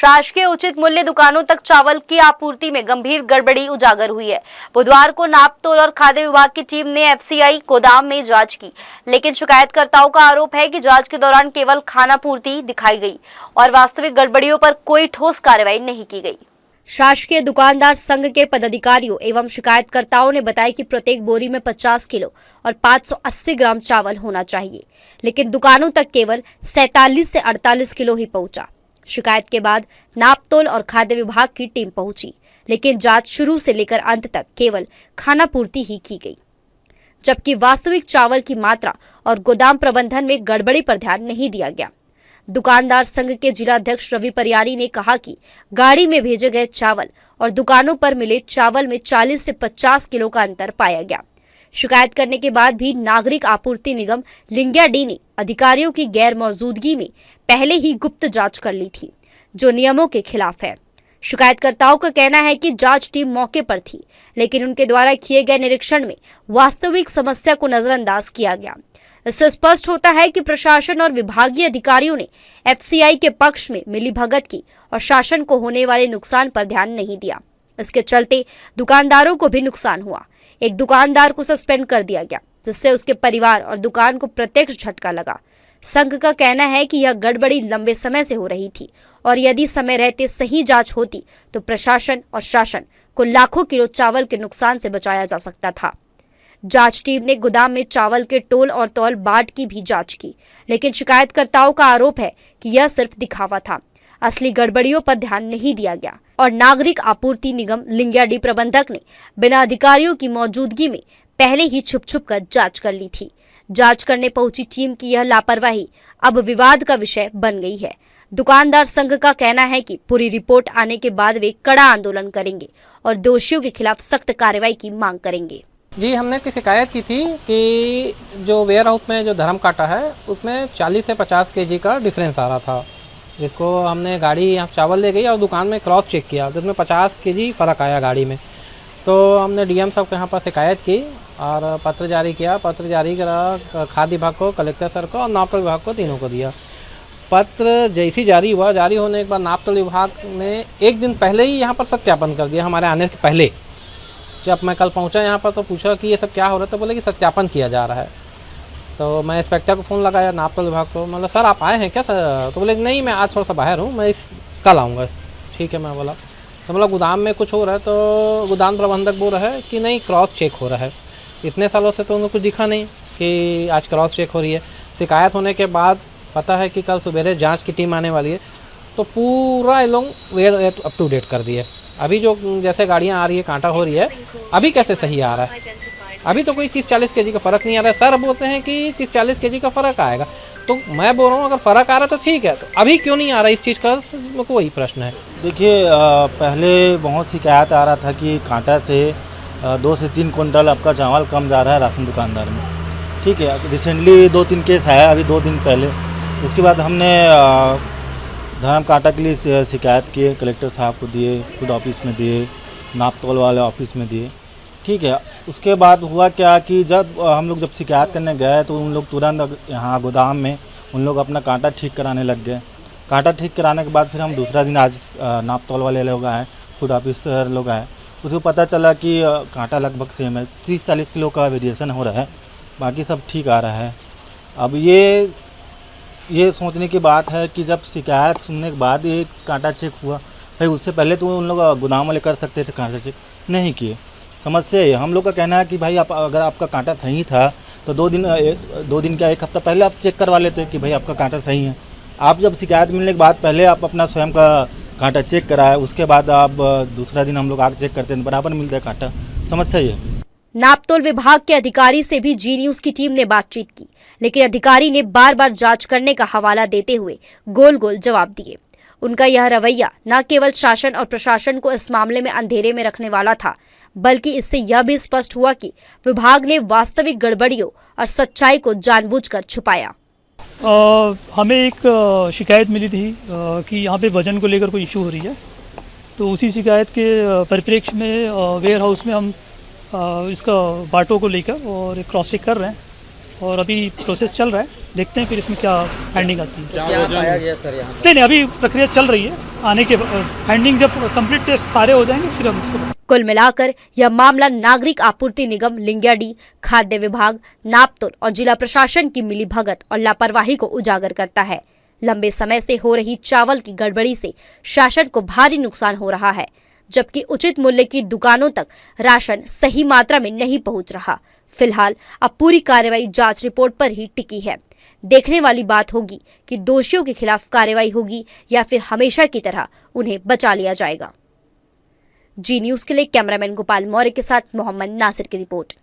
शासकीय उचित मूल्य दुकानों तक चावल की आपूर्ति में गंभीर गड़बड़ी उजागर हुई है। बुधवार को नाप तोल और खाद्य विभाग की टीम ने एफसीआई गोदाम में जांच की, लेकिन शिकायतकर्ताओं का आरोप है कि जांच के दौरान केवल खानापूर्ति दिखाई गई और वास्तविक गड़बड़ियों पर कोई ठोस कार्रवाई नहीं की गई। शासकीय दुकानदार संघ के पदाधिकारियों एवं शिकायतकर्ताओं ने बताया कि प्रत्येक बोरी में 50 किलो और 580 ग्राम चावल होना चाहिए, लेकिन दुकानों तक केवल 47 से 48 किलो ही पहुंचा। शिकायत के बाद नापतोल और खाद्य विभाग की टीम पहुंची, लेकिन जांच शुरू से लेकर अंत तक केवल खानापूर्ति ही की गई, जबकि वास्तविक चावल की मात्रा और गोदाम प्रबंधन में गड़बड़ी पर ध्यान नहीं दिया गया। दुकानदार संघ के जिला अध्यक्ष रवि परियारी ने कहा कि गाड़ी में भेजे गए चावल और दुकानों पर मिले चावल में 40 से 50 किलो का अंतर पाया गया। शिकायत करने के बाद भी नागरिक आपूर्ति निगम लिंगियाडी ने अधिकारियों की गैर मौजूदगी में पहले ही गुप्त जांच कर ली थी, जो नियमों के खिलाफ है। शिकायतकर्ताओं का कहना है कि जांच टीम मौके पर थी, लेकिन उनके द्वारा किए गए निरीक्षण में वास्तविक समस्या को नजरअंदाज किया गया। इससे स्पष्ट होता है कि प्रशासन और विभागीय अधिकारियों ने एफसीआई के पक्ष में मिलीभगत की और शासन को होने वाले नुकसान पर ध्यान नहीं दिया। इसके चलते दुकानदारों को भी नुकसान हुआ। एक दुकानदार को सस्पेंड कर दिया गया, जिससे उसके परिवार और दुकान को प्रत्यक्ष झटका लगा। संघ का कहना है कि यह गड़बड़ी लंबे समय से हो रही थी और यदि समय रहते सही जांच होती तो प्रशासन और शासन को लाखों किलो चावल के नुकसान से बचाया जा सकता था। जांच टीम ने गोदाम में चावल के टोल और तौल बाट की भी जांच की, लेकिन शिकायतकर्ताओं का आरोप है कि यह सिर्फ दिखावा था। असली गड़बड़ियों पर ध्यान नहीं दिया गया और नागरिक आपूर्ति निगम लिंगियाडी प्रबंधक ने बिना अधिकारियों की मौजूदगी में पहले ही छुप कर जांच कर ली थी। जांच करने पहुंची टीम की यह लापरवाही अब विवाद का विषय बन गई है। दुकानदार संघ का कहना है कि पूरी रिपोर्ट आने के बाद वे कड़ा आंदोलन करेंगे और दोषियों के खिलाफ सख्त कार्रवाई की मांग करेंगे। जी, हमने की शिकायत की थी कि जो वेयर हाउस में जो धर्म काटा है उसमें 40 से 50 केजी का डिफरेंस आ रहा था, जिसको हमने गाड़ी यहाँ से चावल ले गई और दुकान में क्रॉस चेक किया, जिसमें 50 केजी फ़र्क आया गाड़ी में। तो हमने डीएम साहब के यहाँ पर शिकायत की और पत्र जारी किया। पत्र जारी करा खाद्य विभाग को, कलेक्टर सर को और नापतोल विभाग को, तीनों को दिया। पत्र जैसी जारी हुआ, जारी होने के बाद नापतोल विभाग ने एक दिन पहले ही यहाँ पर सत्यापन कर दिया। हमारे आने के पहले जब मैं कल पहुँचा यहाँ पर तो पूछा कि ये सब क्या हो रहा है, तो बोले कि सत्यापन किया जा रहा है। तो मैं इंस्पेक्टर को फ़ोन लगाया, नापतोल विभाग को, मतलब सर आप आए हैं क्या सर? तो बोले नहीं, मैं आज थोड़ा सा बाहर हूँ, मैं कल आऊँगा। ठीक है, मैं बोला तो मतलब गोदाम में कुछ हो रहा है, तो गोदाम प्रबंधक बोल रहा है कि नहीं क्रॉस चेक हो रहा है। इतने सालों से तो उनको कुछ दिखा नहीं कि आज क्रॉस चेक हो रही है। शिकायत होने के बाद पता है कि कल सवेरे जांच की टीम आने वाली है, तो पूरा ये लोग वेयर अप टू डेट कर दिए। अभी जो जैसे गाड़ियाँ आ रही है, कांटा हो रही है, अभी कैसे सही आ रहा है? अभी तो कोई 30-40 केजी का फ़र्क नहीं आ रहा है। सर बोलते हैं कि 30-40 केजी का फ़र्क आएगा, तो मैं बोल रहा हूँ अगर फ़र्क आ रहा है तो ठीक है, तो अभी क्यों नहीं आ रहा इस चीज़ का? मेरे को वही प्रश्न है। देखिए, पहले बहुत शिकायत आ रहा था कि कांटा से 2 से 3 कुंटल आपका चावल कम जा रहा है राशन दुकानदार में। ठीक है, रिसेंटली 2-3 केस आया अभी 2 दिन पहले। उसके बाद हमने धर्म कांटा के लिए शिकायत किए, कलेक्टर साहब को दिए, खुद ऑफिस में दिए, नापतोल वाले ऑफिस में दिए। ठीक है, उसके बाद हुआ क्या कि जब हम लोग जब शिकायत करने गए तो उन लोग तुरंत यहाँ गोदाम में उन लोग अपना कांटा ठीक कराने लग गए। कांटा ठीक कराने के बाद फिर हम दूसरा दिन आज नापतोल वाले लोग आए, फूड ऑफिसर लोग आए, उसको पता चला कि कांटा लगभग सेम है, 30-40 किलो का वेरिएशन हो रहा है, बाकी सब ठीक आ रहा है। अब ये सोचने की बात है कि जब शिकायत सुनने के बाद ये कांटा चेक हुआ, भाई उससे पहले तो उन लोग गोदाम वाले कर सकते थे, कांटा चेक नहीं किए। समस्या ये हम लोग का कहना है कि भाई आप अगर आपका कांटा सही था तो 2 दिन क्या 1 हफ्ता पहले आप चेक करवा लेते कि भाई आपका कांटा सही है। आप जब शिकायत मिलने के बाद पहले आप अपना स्वयं का कांटा चेक कराए, उसके बाद आप दूसरा दिन हम लोग आगे चेक करते हैं, बराबर मिलता है कांटा। समस्या ये। नापतोल विभाग के अधिकारी से भी जी न्यूज़ की टीम ने बातचीत की, लेकिन अधिकारी ने बार बार जांच करने का हवाला देते हुए गोल गोल जवाब दिए। उनका यह रवैया न केवल शासन और प्रशासन को इस मामले में अंधेरे में रखने वाला था, बल्कि इससे यह भी स्पष्ट हुआ कि विभाग ने वास्तविक गड़बड़ियों और सच्चाई को जानबूझकर छुपाया। हमें एक शिकायत मिली थी कि यहाँ पे वजन को लेकर कोई इशू हो रही है, तो उसी शिकायत के परिप्रेक्ष्य में वेयर हाउस में हम इसका बाटों को लेकर और क्रॉस चेक कर रहे हैं। और अभी प्रोसेस चल रहा है, देखते हैं फिर इसमें क्या फाइंडिंग आती है। क्या पाया गया सर यहाँ नहीं, अभी प्रक्रिया चल रही है, आने के फाइंडिंग जब कंप्लीट टेस्ट सारे हो जाएंगे फिर हम इसको। कुल मिलाकर यह मामला नागरिक आपूर्ति निगम लिंगियाडी, खाद्य विभाग, नापतोल और जिला प्रशासन की मिलीभगत और लापरवाही को उजागर करता है। लंबे समय से हो रही चावल की गड़बड़ी से शासन को भारी नुकसान हो रहा है, जबकि उचित मूल्य की दुकानों तक राशन सही मात्रा में नहीं पहुंच रहा। फिलहाल अब पूरी कार्रवाई जांच रिपोर्ट पर ही टिकी है। देखने वाली बात होगी कि दोषियों के खिलाफ कार्रवाई होगी या फिर हमेशा की तरह उन्हें बचा लिया जाएगा। जी न्यूज़ के लिए कैमरामैन गोपाल मौर्य के साथ मोहम्मद नासिर की रिपोर्ट।